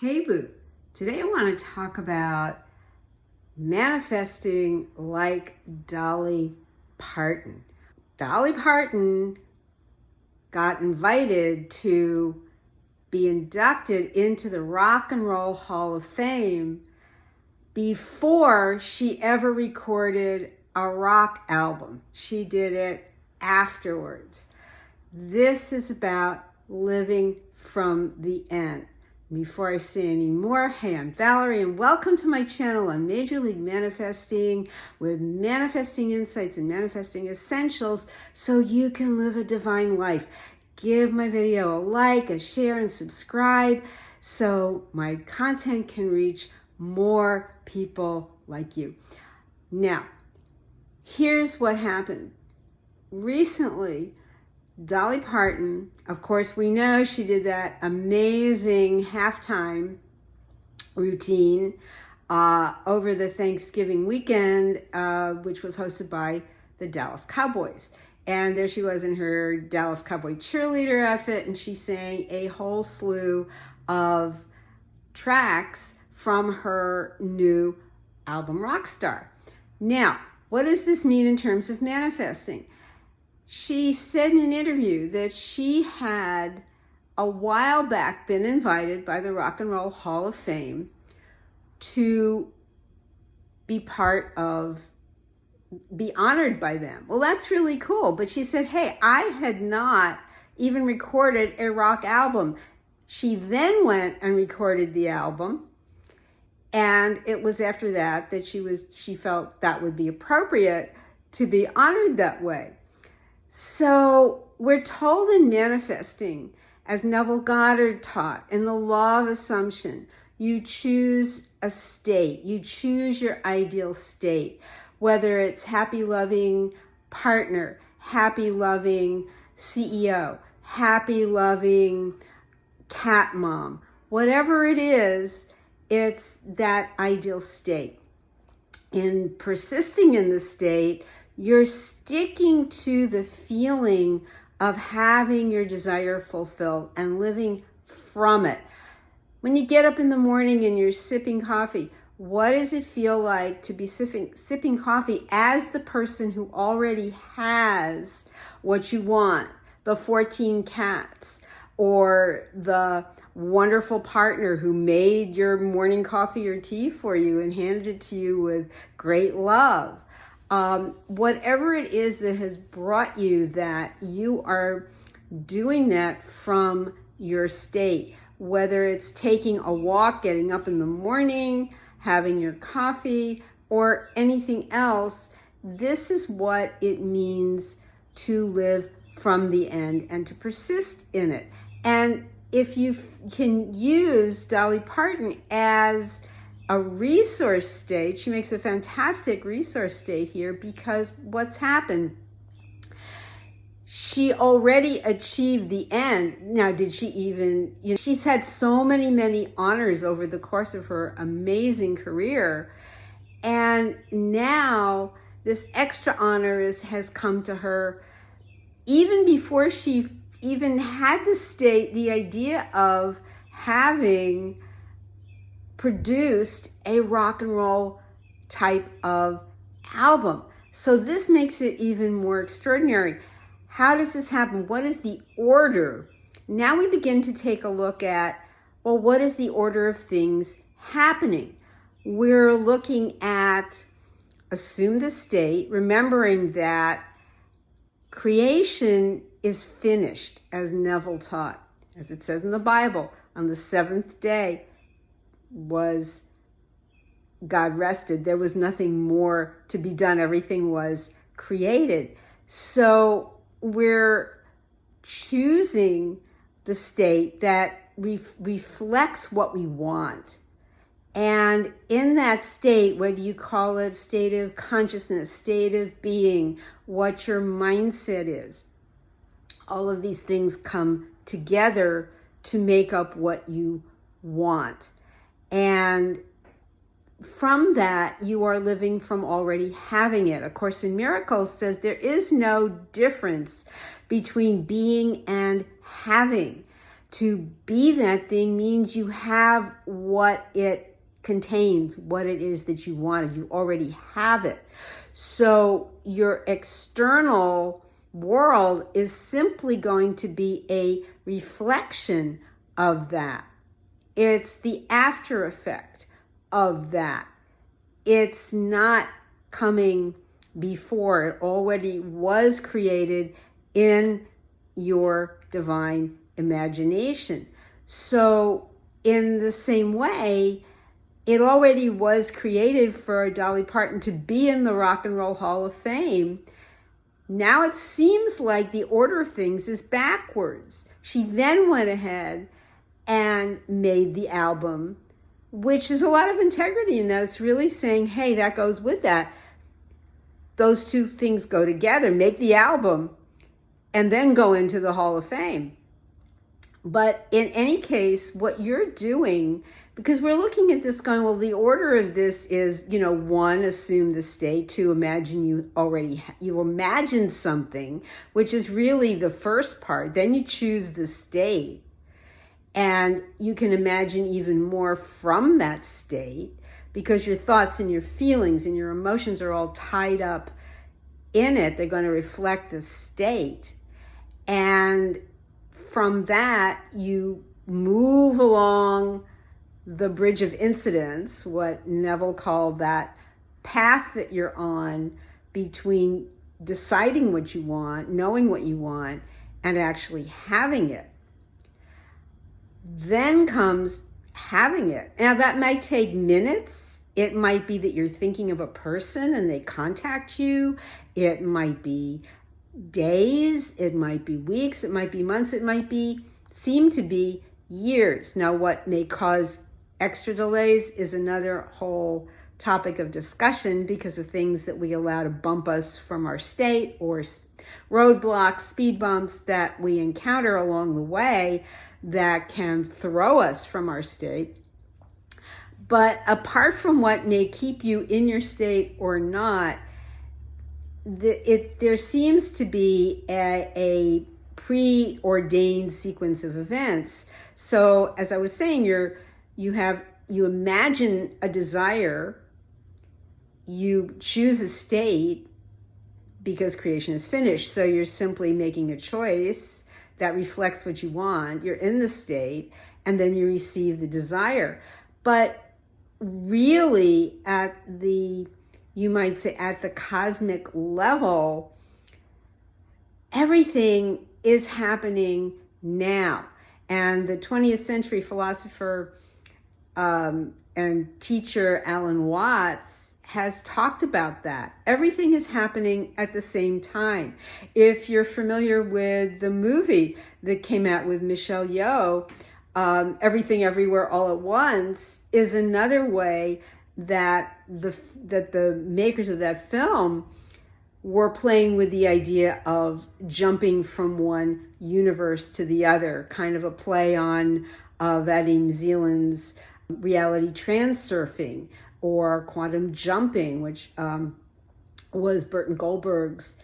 Hey Boo, today I want to talk about manifesting like Dolly Parton. Dolly Parton got invited to be inducted into the Rock and Roll Hall of Fame before she ever recorded a rock album. She did it afterwards. This is about living from the end. Before I say any more, hey, I'm Valerie, and welcome to my channel on Major League Manifesting with manifesting insights and manifesting essentials so you can live a divine life. Give my video a like, a share, and subscribe so my content can reach more people like you. Now, here's what happened. Recently, Dolly Parton, of course, we know she did that amazing halftime routine over the Thanksgiving weekend, which was hosted by the Dallas Cowboys. And there she was in her Dallas Cowboy cheerleader outfit, and she sang a whole slew of tracks from her new album, Rockstar. Now, what does this mean in terms of manifesting? She said in an interview that she had a while back been invited by the Rock and Roll Hall of Fame to be honored by them. Well, that's really cool. But she said, hey, I had not even recorded a rock album. She then went and recorded the album. And it was after that that she felt that would be appropriate to be honored that way. So we're told in manifesting, as Neville Goddard taught, in the law of assumption, you choose a state, you choose your ideal state, whether it's happy, loving partner, happy, loving CEO, happy, loving cat mom, whatever it is, it's that ideal state. In persisting in the state, you're sticking to the feeling of having your desire fulfilled and living from it. When you get up in the morning and you're sipping coffee, what does it feel like to be sipping coffee as the person who already has what you want, the 14 cats, or the wonderful partner who made your morning coffee or tea for you and handed it to you with great love? Whatever it is that has brought you that, you are doing that from your state, whether it's taking a walk, getting up in the morning, having your coffee, or anything else. This is what it means to live from the end and to persist in it. And if you can use Dolly Parton as a resource state, she makes a fantastic resource state here, because what's happened, she already achieved the end. Now, did she even, she's had so many honors over the course of her amazing career. And now this extra honor has come to her even before she even had the idea of having produced a rock and roll type of album. So this makes it even more extraordinary. How does this happen? What is the order? Now we begin to take a look at, well, what is the order of things happening? We're looking at assume the state, remembering that creation is finished, as Neville taught. As it says in the Bible, on the seventh day, God rested. There was nothing more to be done. Everything was created. So we're choosing the state that reflects what we want. And in that state, whether you call it state of consciousness, state of being, what your mindset is, all of these things come together to make up what you want. And from that, you are living from already having it. A Course in Miracles says there is no difference between being and having. To be that thing means you have what it contains, what it is that you wanted. You already have it. So your external world is simply going to be a reflection of that. It's the after effect of that. It's not coming before. It already was created in your divine imagination. So in the same way, it already was created for Dolly Parton to be in the Rock and Roll Hall of Fame. Now it seems like the order of things is backwards. She then went ahead and made the album, which is a lot of integrity in that. It's really saying, hey, that goes with that. Those two things go together. Make the album and then go into the Hall of Fame. But in any case, what you're doing, because we're looking at this going, well, the order of this is, 1, assume the state, 2, imagine you imagine something, which is really the first part. Then you choose the state, and you can imagine even more from that state, because your thoughts and your feelings and your emotions are all tied up in it. They're going to reflect the state. And from that, you move along the bridge of incidents, what Neville called that path that you're on between deciding what you want, knowing what you want, and actually having it. Then comes having it. Now, that might take minutes. It might be that you're thinking of a person and they contact you. It might be days. It might be weeks. It might be months. It might seem to be years. Now, what may cause extra delays is another whole topic of discussion because of things that we allow to bump us from our state, or roadblocks, speed bumps that we encounter along the way that can throw us from our state. But apart from what may keep you in your state or not, there seems to be a preordained sequence of events. So as I was saying, you imagine a desire, you choose a state because creation is finished. So you're simply making a choice that reflects what you want. You're in the state, and then you receive the desire. But really you might say at the cosmic level, everything is happening now. And the 20th century philosopher and teacher Alan Watts has talked about that. Everything is happening at the same time. If you're familiar with the movie that came out with Michelle Yeoh, Everything Everywhere All at Once, is another way that the makers of that film were playing with the idea of jumping from one universe to the other, kind of a play on Vadim Zeland's reality transurfing, or quantum jumping, which was Burton Goldberg's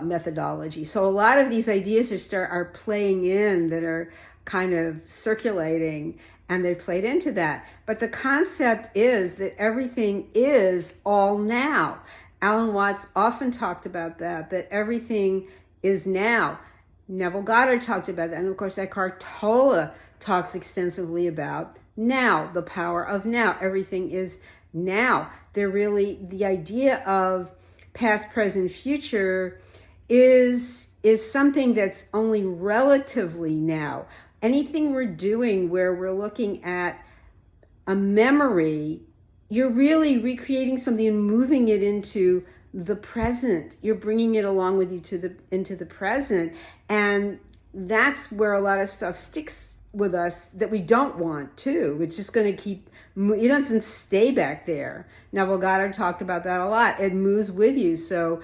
methodology. So a lot of these ideas are playing in, that are kind of circulating, and they've played into that. But the concept is that everything is all now. Alan Watts often talked about that everything is now. Neville Goddard talked about that. And of course, Eckhart Tolle talks extensively about now, the power of now. Everything is now. The idea of past, present, future is something that's only relatively now. Anything we're doing where we're looking at a memory, you're really recreating something and moving it into the present. You're bringing it along with you into the present. And that's where a lot of stuff sticks with us that we don't want to. It's just going to it doesn't stay back there. Neville Goddard talked about that a lot. It moves with you. So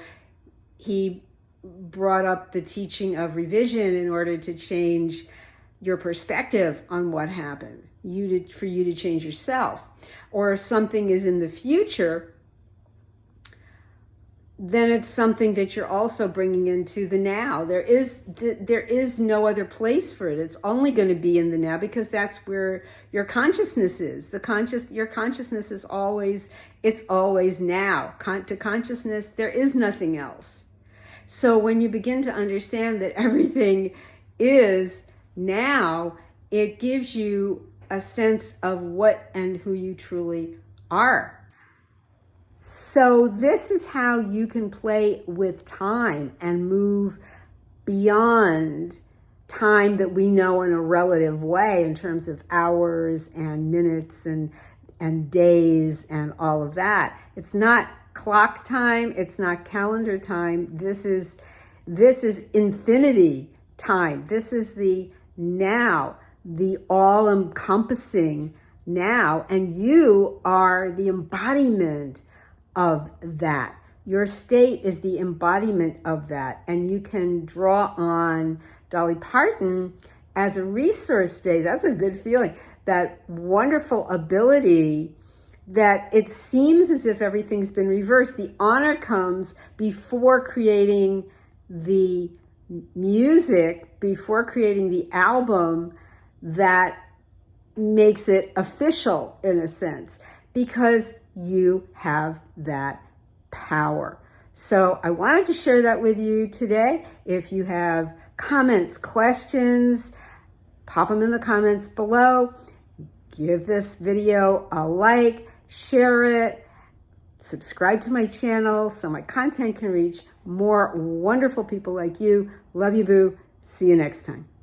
he brought up the teaching of revision in order to change your perspective on what happened, for you to change yourself. Or if something is in the future, then it's something that you're also bringing into the now. There is no other place for it. It's only going to be in the now, because that's where your consciousness is. Your consciousness is always now. To consciousness, there is nothing else. So when you begin to understand that everything is now, it gives you a sense of what and who you truly are. So this is how you can play with time and move beyond time that we know in a relative way, in terms of hours and minutes and days and all of that. It's not clock time. It's not calendar time. This is infinity time. This is the now, the all-encompassing now. And you are the embodiment of that. Your state is the embodiment of that. And you can draw on Dolly Parton as a resource state. That's a good feeling. That wonderful ability that it seems as if everything's been reversed. The honor comes before creating the music, before creating the album that makes it official, in a sense, because you have that power. So I wanted to share that with you today. If you have comments, questions, pop them in the comments below. Give this video a like, share it, subscribe to my channel so my content can reach more wonderful people like you. Love you, boo. See you next time.